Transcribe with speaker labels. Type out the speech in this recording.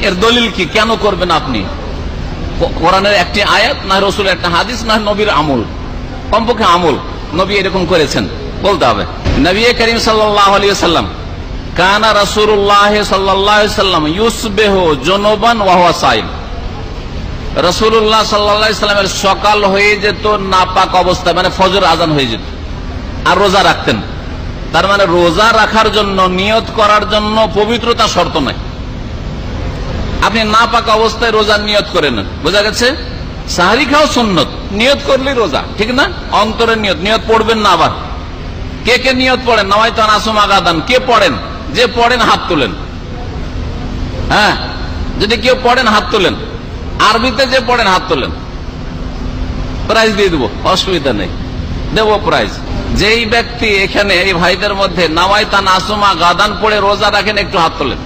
Speaker 1: এর দলিল কি, কেন করবেন আপনি? কোরআনের একটি আয়াত, না রসুলের একটা হাদিস, না নবীর আমল, কমপক্ষে আমল নবী এরকম করেছেন বলতে হবে। নবী করিম সাল্লাল্লাহু আলাইহি ওয়াসাল্লাম কানা রাসূলুল্লাহ সাল্লাল্লাহু আলাইহি ওয়াসাল্লাম ইউসবিহু জুনুবান ওয়া হুয়া সাইম। রাসূলুল্লাহ সাল্লাল্লাহু আলাইহি ওয়াসাল্লামের সকাল হয়ে যেত নাপাক অবস্থায়, মানে ফজর আজান হয়ে যেত, আর রোজা রাখতেন। তার মানে রোজা রাখার জন্য, নিয়ত করার জন্য পবিত্রতা শর্ত নাই। আপনি নাপাক অবস্থায় রোজার নিয়ত করে নেন, বোঝা গেছে? সাহারি খাও সুন্নত, নিয়ত করলেই রোজা, ঠিক না? অন্তরের নিয়ত, নিয়ত পড়বেন না। আবার কে কে নিয়ত পড়েন? নাওয়াইতু আন আসুমা গাদান, কে পড়েন? যে পড়েন হাত তোলেন। হ্যাঁ, যদি কেউ পড়েন হাত তোলেন, আরবিতে যে পড়েন হাত তোলেন, প্রাইজ দিয়ে দেবো, অসুবিধা নেই, দেবো প্রাইজ। যেই ব্যক্তি এখানে এই ভাইদের মধ্যে নাওয়াইতু আন আসুমা গাদান পড়ে রোজা রাখেন, একটু হাত তোলেন।